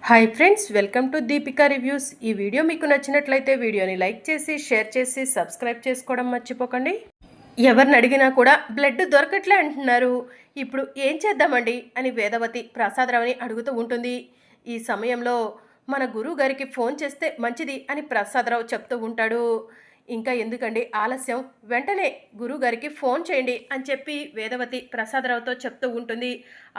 Hi friends, welcome to Deepika reviews. ఈ video మీకు నచ్చినట్లయితే వీడియోని లైక్ చేసి షేర్ చేసి సబ్స్క్రైబ్ చేసుకోవడం మర్చిపోకండి. ఎవరిని అడిగినా కూడా బ్లడ్ దొరకట్లే అంటున్నారు. ఇప్పుడు ఏం చేద్దామండి అని వేదవతి ప్రసాదరావుని అడుగుతూ ఉంటుంది. ఈ సమయంలో మన గురువు గారికి ఫోన్ చేస్తే మంచిది అని ప్రసాదరావు చెప్తూ ఉంటాడు. ఇంకా ఎందుకండి ఆలస్యం, వెంటనే గురువుగారికి ఫోన్ చేయండి అని చెప్పి వేదవతి ప్రసాదరావుతో చెప్తూ ఉంటుంది.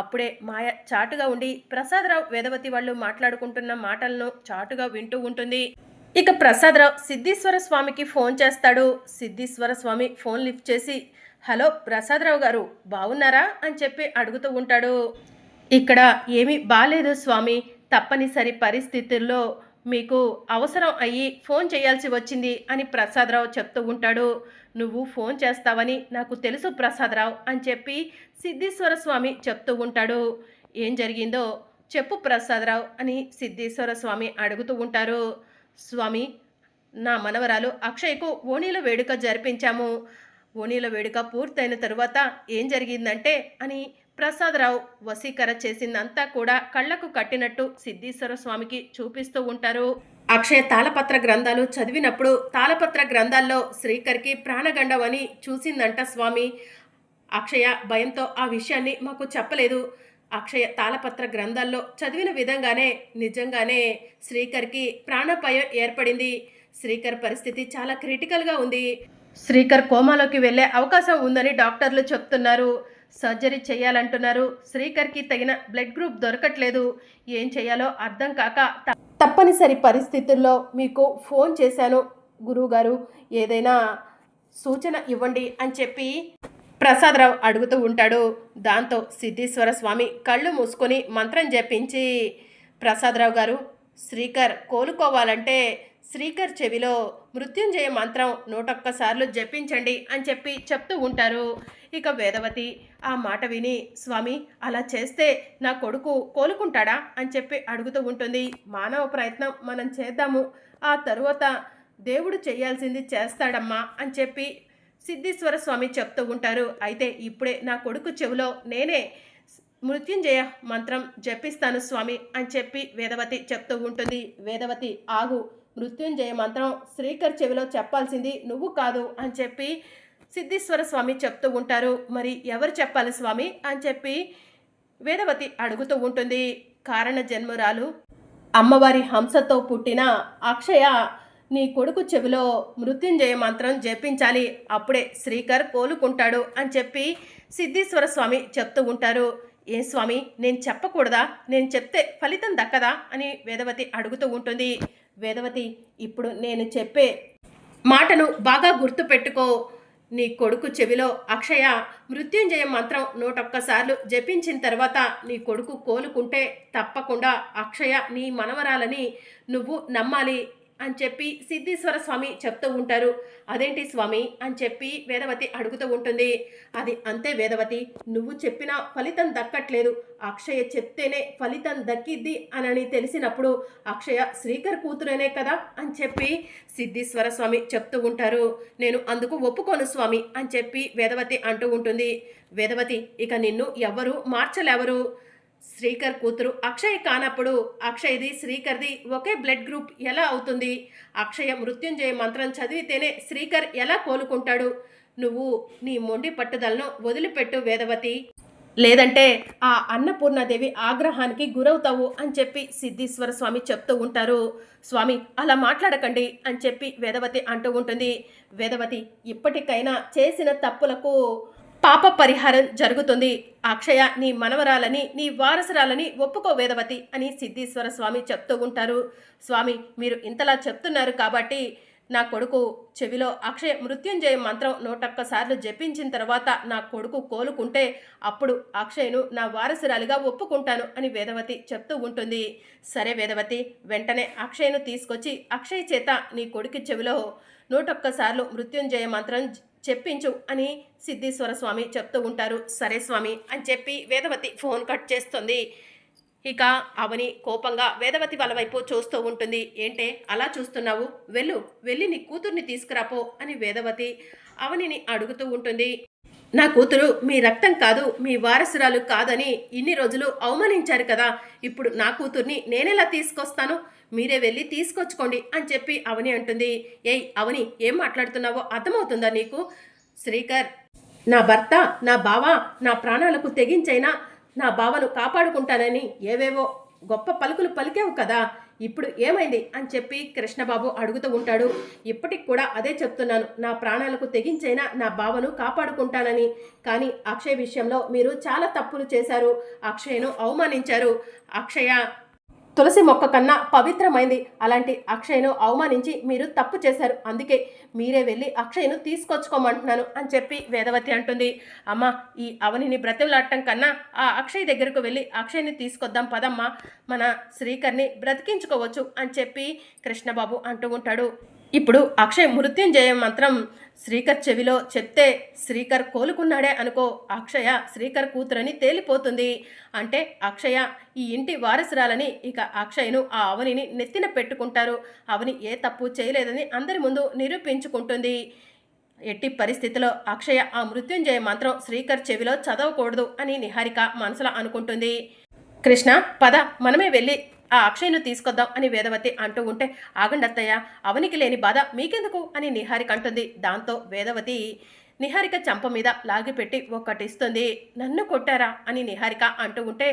అప్పుడే మాయ చాటుగా ఉండి ప్రసాదరావు వేదవతి వాళ్ళు మాట్లాడుకుంటున్న మాటలను చాటుగా వింటూ ఉంటుంది. ఇక ప్రసాదరావు సిద్ధీశ్వర స్వామికి ఫోన్ చేస్తాడు. సిద్ధీశ్వర స్వామి ఫోన్ లిఫ్ట్ చేసి, హలో ప్రసాదరావు గారు, బాగున్నారా అని చెప్పి అడుగుతూ ఉంటాడు. ఇక్కడ ఏమీ బాలేదు స్వామి, తప్పనిసరి పరిస్థితుల్లో మీకు అవసరం అయ్యి ఫోన్ చేయాల్సి వచ్చింది అని ప్రసాదరావు చెప్తూ ఉంటాడు. నువ్వు ఫోన్ చేస్తావని నాకు తెలుసు ప్రసాదరావు అని చెప్పి సిద్ధీశ్వర స్వామి చెప్తూ ఉంటాడు. ఏం జరిగిందో చెప్పు ప్రసాదరావు అని సిద్ధీశ్వర స్వామి అడుగుతూ ఉంటారు. స్వామి, నా మనవరాలు అక్షయ్కు ఓణీల వేడుక జరిపించాము. ఓణీల వేడుక పూర్తయిన తరువాత ఏం జరిగిందంటే అని ప్రసాదరావు వశీకర చేసిందంతా కూడా కళ్లకు కట్టినట్టు సిద్ధీశ్వర స్వామికి చూపిస్తూ ఉంటారు. అక్షయ తాళపత్ర గ్రంథాలు చదివినప్పుడు తాళపత్ర గ్రంథాల్లో శ్రీకర్కి ప్రాణగండం అని చూసిందంట స్వామి. అక్షయ భయంతో ఆ విషయాన్ని మాకు చెప్పలేదు. అక్షయ తాళపత్ర గ్రంథాల్లో చదివిన విధంగానే నిజంగానే శ్రీకర్కి ప్రాణాపాయం ఏర్పడింది. శ్రీకర్ పరిస్థితి చాలా క్రిటికల్గా ఉంది. శ్రీకర్ కోమాలోకి వెళ్ళే అవకాశం ఉందని డాక్టర్లు చెప్తున్నారు. సర్జరీ చేయాలంటున్నారు. శ్రీకర్కి తగిన బ్లడ్ గ్రూప్ దొరకట్లేదు. ఏం చేయాలో అర్థం కాక తప్పనిసరి పరిస్థితుల్లో మీకు ఫోన్ చేశాను గురువుగారు, ఏదైనా సూచన ఇవ్వండి అని చెప్పి ప్రసాదరావు అడుగుతూ ఉంటాడు. దాంతో సిద్ధీశ్వర స్వామి కళ్ళు మూసుకొని మంత్రం జపించి, ప్రసాదరావు గారు, శ్రీకర్ కోలుకోవాలంటే శ్రీకర్ చెవిలో మృత్యుంజయ మంత్రం 101 సార్లు జపించండి అని చెప్పి చెప్తూ ఉంటారు. ఇక వేదవతి ఆ మాట విని, స్వామి అలా చేస్తే నా కొడుకు కోలుకుంటాడా అని చెప్పి అడుగుతూ ఉంటుంది. మానవ ప్రయత్నం మనం చేద్దాము, ఆ తరువాత దేవుడు చేయాల్సింది చేస్తాడమ్మా అని చెప్పి సిద్ధీశ్వర స్వామి చెప్తూ ఉంటారు. అయితే ఇప్పుడే నా కొడుకు చెవిలో నేనే మృత్యుంజయ మంత్రం జపిస్తాను స్వామి అని చెప్పి వేదవతి చెప్తూ ఉంటుంది. వేదవతి ఆగు, మృత్యుంజయ మంత్రం శ్రీకర్ చెవిలో చెప్పాల్సింది నువ్వు కాదు అని చెప్పి సిద్ధీశ్వర స్వామి చెప్తూ ఉంటారు. మరి ఎవరు చెప్పాలి స్వామి అని చెప్పి వేదవతి అడుగుతూ ఉంటుంది. కారణ జన్మురాలు అమ్మవారి హంసతో పుట్టిన అక్షయ నీ కొడుకు చెవిలో మృత్యుంజయ మంత్రం జపించాలి, అప్పుడే శ్రీకర్ కోలుకుంటాడు అని చెప్పి సిద్ధీశ్వర స్వామి చెప్తూ ఉంటారు. ఏ స్వామి, నేను చెప్పకూడదా? నేను చెప్తే ఫలితం దక్కదా అని వేదవతి అడుగుతూ ఉంటుంది. వేదవతి, ఇప్పుడు నేను చెప్పే మాటను బాగా గుర్తుపెట్టుకో. నీ కొడుకు చెవిలో అక్షయ మృత్యుంజయ మంత్రం 101 సార్లు జపించిన తర్వాత నీ కొడుకు కోలుకుంటే తప్పకుండా అక్షయ నీ మనవరాలని నువ్వు నమ్మాలి అని చెప్పి సిద్ధీశ్వర స్వామి చెప్తూ ఉంటారు. అదేంటి స్వామి అని చెప్పి వేదవతి అడుగుతూ ఉంటుంది. అది అంతే వేదవతి, నువ్వు చెప్పిన ఫలితం దక్కట్లేదు. అక్షయ చెప్తేనే ఫలితం దక్కిద్ది అని తెలిసినప్పుడు అక్షయ శ్రీకర్ కూతురేనే కదా అని చెప్పి సిద్ధీశ్వర స్వామి చెప్తూ ఉంటారు. నేను అందుకు ఒప్పుకోను స్వామి అని చెప్పి వేదవతి అంటూ ఉంటుంది. వేదవతి, ఇక నిన్ను ఎవ్వరు మార్చలేవరు. శ్రీకర్ కూతురు అక్షయ్ కానప్పుడు అక్షయ్ది శ్రీకర్ది ఒకే బ్లడ్ గ్రూప్ ఎలా అవుతుంది? అక్షయ మృత్యుంజయ మంత్రం చదివితేనే శ్రీకర్ ఎలా కోలుకుంటాడు? నువ్వు నీ మొండి పట్టుదలను వదిలిపెట్టు వేదవతి, లేదంటే ఆ అన్నపూర్ణాదేవి ఆగ్రహానికి గురవుతావు అని చెప్పి సిద్ధీశ్వర స్వామి చెప్తూ ఉంటారు. స్వామి అలా మాట్లాడకండి అని చెప్పి వేదవతి అంటూ ఉంటుంది. వేదవతి, ఇప్పటికైనా చేసిన తప్పులకు పాప పరిహారం జరుగుతుంది. అక్షయ నీ మనవరాలని నీ వారసురాలని ఒప్పుకో వేదవతి అని సిద్ధీశ్వర స్వామి చెప్తూ ఉంటారు. స్వామి, మీరు ఇంతలా చెప్తున్నారు కాబట్టి నా కొడుకు చెవిలో అక్షయ మృత్యుంజయ మంత్రం 101 సార్లు జపించిన తర్వాత నా కొడుకు కోలుకుంటే అప్పుడు అక్షయ్ను నా వారసురాలిగా ఒప్పుకుంటాను అని వేదవతి చెప్తూ ఉంటుంది. సరే వేదవతి, వెంటనే అక్షయ్ను తీసుకొచ్చి అక్షయ్ చేత నీ కొడుకు చెవిలో 101 సార్లు మృత్యుంజయ మంత్రం చెప్పించు అని సిద్ధీశ్వర స్వామి చెప్తూ ఉంటారు. సరే స్వామి అని చెప్పి వేదవతి ఫోన్ కట్ చేస్తుంది. ఇక అవని కోపంగా వేదవతి వాళ్ళ వైపు చూస్తూ ఉంటుంది. ఏంటే అలా చూస్తున్నావు, వెళ్ళి నీ కూతుర్ని తీసుకురాపో అని వేదవతి అవనిని అడుగుతూ ఉంటుంది. నా కూతురు మీ రక్తం కాదు, మీ వారసురాలు కాదని ఇన్ని రోజులు అవమానించారు కదా. ఇప్పుడు నా కూతుర్ని నేనెలా తీసుకొస్తాను? మీరే వెళ్ళి తీసుకొచ్చుకోండి అని చెప్పి అవని అంటుంది. ఏయ్ అవని, ఏం మాట్లాడుతున్నావో అర్థమవుతుందా నీకు? శ్రీకర్ నా భర్త, నా బావ, నా ప్రాణాలకు తెగించైనా నా బావను కాపాడుకుంటానని ఏవేవో గొప్ప పలుకులు పలికావు కదా. ఇప్పుడు ఏమైంది అని చెప్పి కృష్ణబాబు అడుగుతూ ఉంటాడు. ఇప్పటికి కూడా అదే చెప్తున్నాను, నా ప్రాణాలకు తెగించైనా నా బావను కాపాడుకుంటానని. కానీ అక్షయ్ విషయంలో మీరు చాలా తప్పులు చేశారు. అక్షయ్ను అవమానించారు. అక్షయ తులసి మొక్క కన్నా పవిత్రమైంది. అలాంటి అక్షయ్ను అవమానించి మీరు తప్పు చేశారు. అందుకే మీరే వెళ్ళి అక్షయ్ను తీసుకొచ్చుకోమంటున్నాను అని చెప్పి వేదవతి అంటుంది. అమ్మ, ఈ అవనిని బ్రతిమలాడటం కన్నా ఆ అక్షయ్ దగ్గరకు వెళ్ళి అక్షయ్ని తీసుకొద్దాం పదమ్మా, మన శ్రీకర్ని బ్రతికించుకోవచ్చు అని చెప్పి కృష్ణబాబు అంటూ ఉంటాడు. ఇప్పుడు అక్షయ్ మృత్యుంజయ మంత్రం శ్రీకర్ చెవిలో చెప్తే శ్రీకర్ కోలుకున్నాడే అనుకో, అక్షయ శ్రీకర్ కూతురని తేలిపోతుంది. అంటే అక్షయ ఈ ఇంటి వారసురాలని ఇక అక్షయ్ను ఆ అవనిని నెత్తిన పెట్టుకుంటారు. అవని ఏ తప్పు చేయలేదని అందరి ముందు నిరూపించుకుంటుంది. ఎట్టి పరిస్థితిలో అక్షయ ఆ మృత్యుంజయ మంత్రం శ్రీకర్ చెవిలో చదవకూడదు అని నిహారిక మనసులో అనుకుంటుంది. కృష్ణ పద, మనమే వెళ్ళి ఆ అక్షయ్ను తీసుకొద్దాం అని వేదవతి అంటూ ఉంటే, ఆగండి అత్తయ్య, అవనికి లేని బాధ మీకెందుకు అని నిహారిక అంటుంది. దాంతో వేదవతి నిహారిక చంప మీద లాగిపెట్టి ఒక్కటిస్తుంది. నన్ను కొట్టారా అని నిహారిక అంటూ ఉంటే,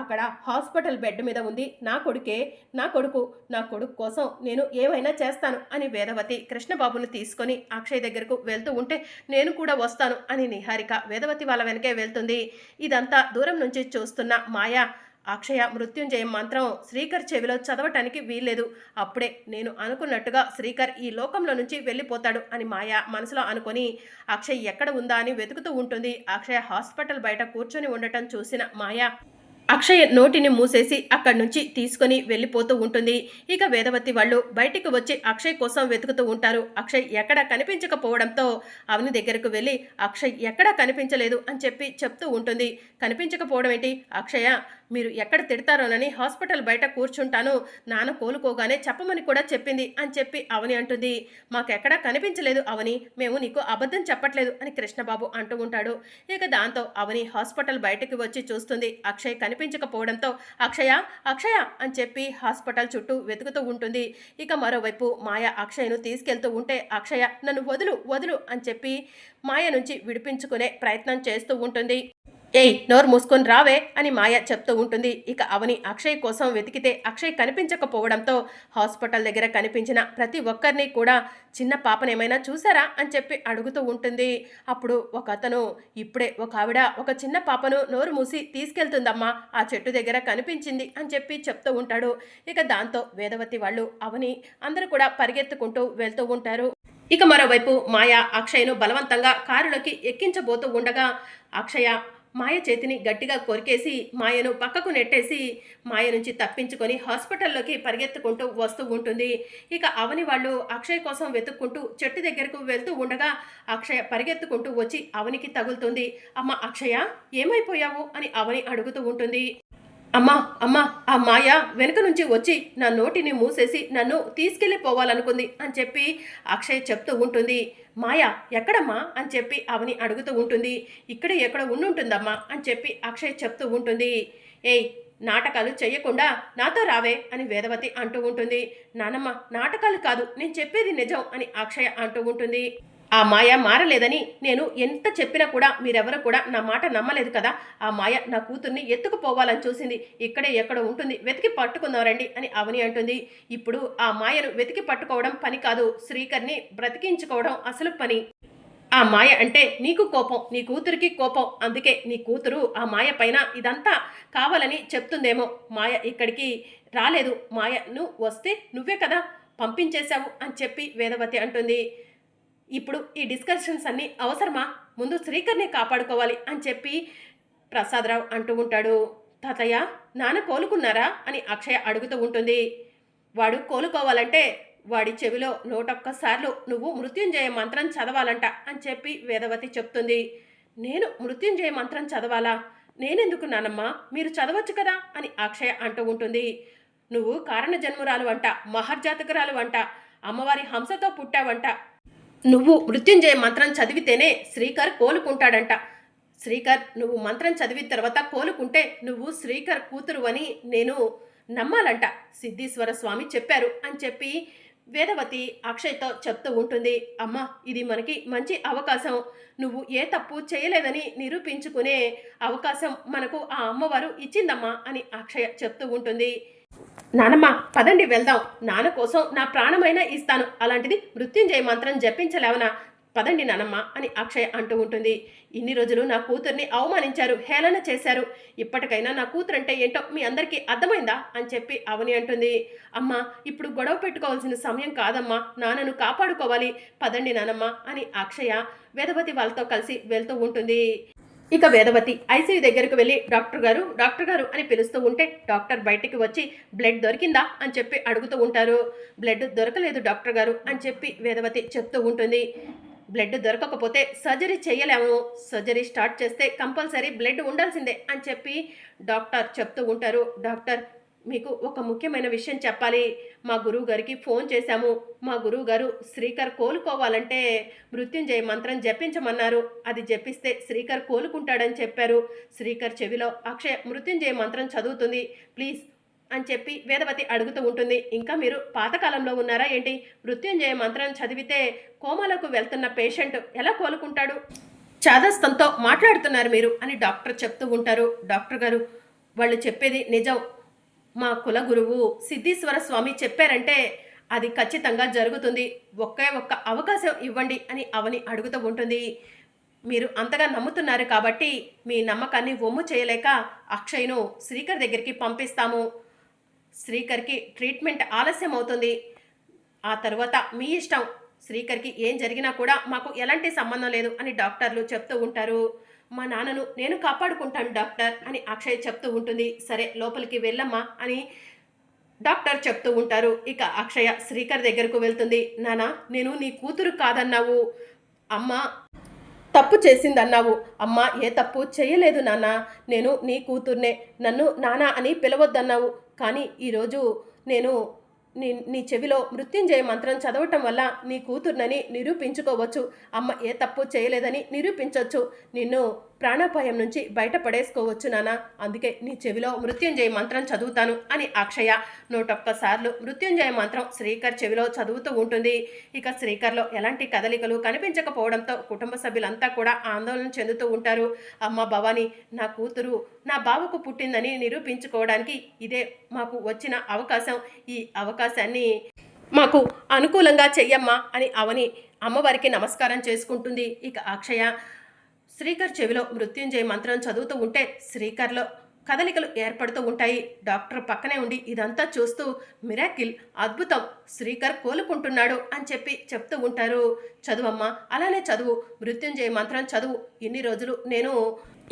అక్కడ హాస్పిటల్ బెడ్ మీద ఉంది నా కొడుకే, నా కొడుకు కోసం నేను ఏమైనా చేస్తాను అని వేదవతి కృష్ణబాబును తీసుకొని అక్షయ్ దగ్గరకు వెళ్తూ ఉంటే, నేను కూడా వస్తాను అని నిహారిక వేదవతి వాళ్ళ వెనకే వెళ్తుంది. ఇదంతా దూరం నుంచి చూస్తున్న మాయా, అక్షయ మృత్యుంజయం మంత్రం శ్రీకర్ చెవిలో చదవటానికి వీల్లేదు. అప్పుడే నేను అనుకున్నట్టుగా శ్రీకర్ ఈ లోకంలో నుంచి వెళ్ళిపోతాడు అని మాయ మనసులో అనుకొని అక్షయ్ ఎక్కడ ఉందా అని వెతుకుతూ ఉంటుంది. అక్షయ హాస్పిటల్ బయట కూర్చొని ఉండటం చూసిన మాయ అక్షయ్ నోటిని మూసేసి అక్కడి నుంచి తీసుకొని వెళ్ళిపోతూ ఉంటుంది. ఇక వేదవతి వాళ్ళు బయటికి వచ్చి అక్షయ్ కోసం వెతుకుతూ ఉంటారు. అక్షయ్ ఎక్కడా కనిపించకపోవడంతో అవని దగ్గరకు వెళ్ళి అక్షయ్ ఎక్కడా కనిపించలేదు అని చెప్పి చెప్తూ ఉంటుంది. కనిపించకపోవడం ఏంటి అక్షయ, మీరు ఎక్కడ తిడతారోనని హాస్పిటల్ బయట కూర్చుంటాను, నాన్న కోలుకోగానే చెప్పమని కూడా చెప్పింది అని చెప్పి అవని అంటుంది. మాకెక్కడా కనిపించలేదు అవని, మేము నీకు అబద్ధం చెప్పట్లేదు అని కృష్ణబాబు అంటూ ఉంటాడు. ఇక దాంతో అవని హాస్పిటల్ బయటకు వచ్చి చూస్తుంది. అక్షయ్ కనిపించకపోవడంతో అక్షయ అక్షయ అని చెప్పి హాస్పిటల్ చుట్టూ వెతుకుతూ ఉంటుంది. ఇక మరోవైపు మాయ అక్షయ్ను తీసుకెళ్తూ ఉంటే, అక్షయ నన్ను వదులు వదులు అని చెప్పి మాయ నుంచి విడిపించుకునే ప్రయత్నం చేస్తూ ఉంటుంది. ఏయ్ నోరు మూసుకొని రావే అని మాయ చెప్తూ ఉంటుంది. ఇక అవని అక్షయ్ కోసం వెతికితే అక్షయ్ కనిపించకపోవడంతో హాస్పిటల్ దగ్గర కనిపించిన ప్రతి ఒక్కరిని కూడా చిన్న పాపనేమైనా చూసారా అని చెప్పి అడుగుతూ ఉంటుంది. అప్పుడు ఒక అతను, ఇప్పుడే ఒక ఆవిడ ఒక చిన్న పాపను నోరు మూసి తీసుకెళ్తుందమ్మా, ఆ చెట్టు దగ్గర కనిపించింది అని చెప్పి చెప్తూ ఉంటాడు. ఇక దాంతో వేదవతి వాళ్ళు అవని అందరూ కూడా పరిగెత్తుకుంటూ వెళ్తూ ఉంటారు. ఇక మరోవైపు మాయ అక్షయ్ను బలవంతంగా కారులోకి ఎక్కించబోతూ ఉండగా అక్షయ మాయ చేతిని గట్టిగా కొరికేసి మాయను పక్కకు నెట్టేసి మాయ నుంచి తప్పించుకొని హాస్పిటల్లోకి పరిగెత్తుకుంటూ వస్తూ ఉంటుంది. ఇక అవని వాళ్ళు అక్షయ్ కోసం వెతుక్కుంటూ చెట్టు దగ్గరకు వెళ్తూ ఉండగా అక్షయ పరిగెత్తుకుంటూ వచ్చి అవనికి తగులుతుంది. అమ్మ అక్షయ, ఏమైపోయావు అని అవని అడుగుతూ ఉంటుంది. అమ్మా అమ్మా, ఆ మాయ వెనుక నుంచి వచ్చి నా నోటిని మూసేసి నన్ను తీసుకెళ్ళిపోవాలనుకుంది అని చెప్పి అక్షయ్ చెప్తూ ఉంటుంది. మాయ ఎక్కడమ్మా అని చెప్పి అవని అడుగుతూ ఉంటుంది. ఇక్కడ ఎక్కడ ఉండుంటుందమ్మా అని చెప్పి అక్షయ్ చెప్తూ ఉంటుంది. ఏయ్ నాటకాలు చెయ్యకుండా నాతో రావే అని వేదవతి అంటూ ఉంటుంది. నానమ్మ నాటకాలు కాదు, నేను చెప్పేది నిజం అని అక్షయ అంటూ ఉంటుంది. ఆ మాయ మారలేదని నేను ఎంత చెప్పినా కూడా మీరెవరు కూడా నా మాట నమ్మలేదు కదా. ఆ మాయ నా కూతుర్ని ఎత్తుకుపోవాలని చూసింది, ఇక్కడే ఎక్కడ ఉంటుంది, వెతికి పట్టుకుందారండి అని అవని అంటుంది. ఇప్పుడు ఆ మాయను వెతికి పట్టుకోవడం పని కాదు, శ్రీకర్ని బ్రతికించుకోవడం అసలు పని. ఆ మాయ అంటే నీకు కోపం, నీ కూతురికి కోపం, అందుకే నీ కూతురు ఆ మాయ పైన ఇదంతా కావాలని చెప్తుందేమో. మాయ ఇక్కడికి రాలేదు, మాయను వస్తే నువ్వే కదా పంపించేశావు అని చెప్పి వేదవతి అంటుంది. ఇప్పుడు ఈ డిస్కషన్స్ అన్నీ అవసరమా, ముందు శ్రీకర్ని కాపాడుకోవాలి అని చెప్పి ప్రసాదరావు అంటూ ఉంటాడు. తాతయ్య నాన్న కోలుకున్నారా అని అక్షయ అడుగుతూ ఉంటుంది. వాడు కోలుకోవాలంటే వాడి చెవిలో 101 సార్లు నువ్వు మృత్యుంజయ మంత్రం చదవాలంట అని చెప్పి వేదవతి చెప్తుంది. నేను మృత్యుంజయ మంత్రం చదవాలా? నేనెందుకు నానమ్మా, మీరు చదవచ్చు కదా అని అక్షయ అంటూ ఉంటుంది. నువ్వు కారణ జన్మురాలు అంట, మహర్జాతకురాలు అంట, అమ్మవారి హంసతో పుట్టావంట, నువ్వు మృత్యుంజయ మంత్రం చదివితేనే శ్రీకర్ కోలుకుంటాడంట. శ్రీకర్ నువ్వు మంత్రం చదివిన తర్వాత కోలుకుంటే నువ్వు శ్రీకర్ కూతురు అని నేను నమ్మాలంట. సిద్ధీశ్వర స్వామి చెప్పారు అని చెప్పి వేదవతి అక్షయ్తో చెప్తూ ఉంటుంది. అమ్మ, ఇది మనకి మంచి అవకాశం. నువ్వు ఏ తప్పు చేయలేదని నిరూపించుకునే అవకాశం మనకు ఆ అమ్మవారు ఇచ్చిందమ్మా అని అక్షయ చెప్తూ ఉంటుంది. నానమ్మ, పదండి వెళ్దాం. నాన్న కోసం నా ప్రాణమైనా ఇస్తాను. అలాంటిది మృత్యుంజయ మంత్రం జపించలేవనా? పదండి నానమ్మ అని అక్షయ్ అంటూ ఉంటుంది. ఇన్ని రోజులు నా కూతుర్ని అవమానించారు, హేళన చేశారు. ఇప్పటికైనా నా కూతురంటే ఏంటో మీ అందరికీ అర్థమైందా అని చెప్పి అవని అంటుంది. అమ్మ, ఇప్పుడు గొడవ పెట్టుకోవాల్సిన సమయం కాదమ్మా, నాన్నను కాపాడుకోవాలి. పదండి నానమ్మ అని అక్షయ వేదవతి వాళ్ళతో కలిసి వెళ్తూ ఉంటుంది. ఇక వేదవతి ఐసీయూ దగ్గరకు వెళ్ళి డాక్టర్ గారు అని పిలుస్తూ ఉంటే డాక్టర్ బయటికి వచ్చి బ్లడ్ దొరికిందా అని చెప్పి అడుగుతూ ఉంటారు. బ్లడ్ దొరకలేదు డాక్టర్ గారు అని చెప్పి వేదవతి చెప్తూ ఉంటుంది. బ్లడ్ దొరకకపోతే సర్జరీ చేయలేము. సర్జరీ స్టార్ట్ చేస్తే కంపల్సరీ బ్లడ్ ఉండాల్సిందే అని చెప్పి డాక్టర్ చెప్తూ ఉంటారు. డాక్టర్, మీకు ఒక ముఖ్యమైన విషయం చెప్పాలి. మా గురువు గారికి ఫోన్ చేశాము. మా గురువు గారు శ్రీకర్ కోలుకోవాలంటే మృత్యుంజయ మంత్రం జపించమన్నారు. అది జపిస్తే శ్రీకర్ కోలుకుంటాడని చెప్పారు. శ్రీకర్ చెవిలో అక్షయ మృత్యుంజయ మంత్రం చదువుతుంది. ప్లీజ్ అని చెప్పి వేదవతి అడుగుతూ ఉంటుంది. ఇంకా మీరు పాతకాలంలో ఉన్నారా ఏంటి? మృత్యుంజయ మంత్రం చదివితే కోమాలకు వెళ్తున్న పేషెంట్ ఎలా కోలుకుంటాడు? చాదస్తంతో మాట్లాడుతున్నారు మీరు అని డాక్టర్ చెప్తూ ఉంటారు. డాక్టర్ గారు, వాళ్ళు చెప్పేది నిజం. మా కుల గురువు సిద్ధీశ్వర స్వామి చెప్పారంటే అది ఖచ్చితంగా జరుగుతుంది. ఒకే ఒక్క అవకాశం ఇవ్వండి అని అవని అడుగుతూ ఉంటుంది. మీరు అంతగా నమ్ముతున్నారు కాబట్టి మీ నమ్మకాన్ని వమ్ము చేయలేక అక్షయ్ను శ్రీకర్ దగ్గరికి పంపిస్తాము. శ్రీకర్కి ట్రీట్మెంట్ ఆలస్యం అవుతుంది. ఆ తర్వాత మీ ఇష్టం. శ్రీకర్కి ఏం జరిగినా కూడా మాకు ఎలాంటి సంబంధం లేదు అని డాక్టర్లు చెప్తూ ఉంటారు. మా నాన్నను నేను కాపాడుకుంటాను డాక్టర్ అని అక్షయ్ చెప్తూ ఉంటుంది. సరే, లోపలికి వెళ్ళమ్మా అని డాక్టర్ చెప్తూ ఉంటారు. ఇక అక్షయ శ్రీకర్ దగ్గరకు వెళ్తుంది. నాన్న, నేను నీ కూతురు కాదన్నావు. అమ్మ తప్పు చేసిందన్నావు. అమ్మ ఏ తప్పు చేయలేదు నాన్న. నేను నీ కూతుర్నే. నన్ను నాన్న అని పిలవద్దన్నావు. కానీ ఈరోజు నేను నీ చెవిలో మృత్యుంజయ మంత్రం చదవటం వల్ల నీ కూతుర్నని నిరూపించుకోవచ్చు. అమ్మ ఏ తప్పు చేయలేదని నిరూపించవచ్చు. నిన్ను ప్రాణాపాయం నుంచి బయటపడేసుకోవచ్చు నాన్న. అందుకే నీ చెవిలో మృత్యుంజయ మంత్రం చదువుతాను అని అక్షయ 101 సార్లు మృత్యుంజయ మంత్రం శ్రీకర్ చెవిలో చదువుతూ ఉంటుంది. ఇక శ్రీకర్లో ఎలాంటి కదలికలు కనిపించకపోవడంతో కుటుంబ సభ్యులంతా కూడా ఆందోళన చెందుతూ ఉంటారు. అమ్మ భవాని, నా కూతురు నా బావకు పుట్టిందని నిరూపించుకోవడానికి ఇదే మాకు వచ్చిన అవకాశం. ఈ అవకాశాన్ని మాకు అనుకూలంగా చెయ్యమ్మా అని అవని అమ్మవారికి నమస్కారం చేసుకుంటుంది. ఇక అక్షయ శ్రీకర్ చెవిలో మృత్యుంజయ మంత్రం చదువుతూ ఉంటే శ్రీకర్లో కదలికలు ఏర్పడుతూ ఉంటాయి. డాక్టర్ పక్కనే ఉండి ఇదంతా చూస్తూ మిరాకిల్, అద్భుతం, శ్రీకర్ కోలుకుంటున్నాడు అని చెప్పి చెప్తూ ఉంటారు. చదువమ్మా, అలానే చదువు, మృత్యుంజయ మంత్రం చదువు. ఇన్ని రోజులు నేను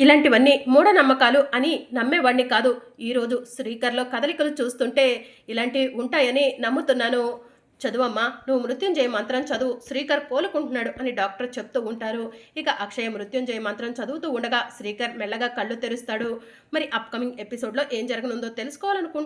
ఇలాంటివన్నీ మూఢనమ్మకాలు అని నమ్మేవాడిని కాదు. ఈరోజు శ్రీకర్లో కదలికలు చూస్తుంటే ఇలాంటివి ఉంటాయని నమ్ముతున్నాను. చదువమ్మా, నువ్వు మృత్యుంజయ మంత్రం చదువు, శ్రీకర్ కోలుకుంటున్నాడు అని డాక్టర్ చెప్తూ ఉంటారు. ఇక అక్షయ మృత్యుంజయ మంత్రం చదువుతూ ఉండగా శ్రీకర్ మెల్లగా కళ్ళు తెరుస్తాడు. మరి అప్కమింగ్ ఎపిసోడ్లో ఏం జరగనుందో తెలుసుకోవాలనుకుంటున్నాను.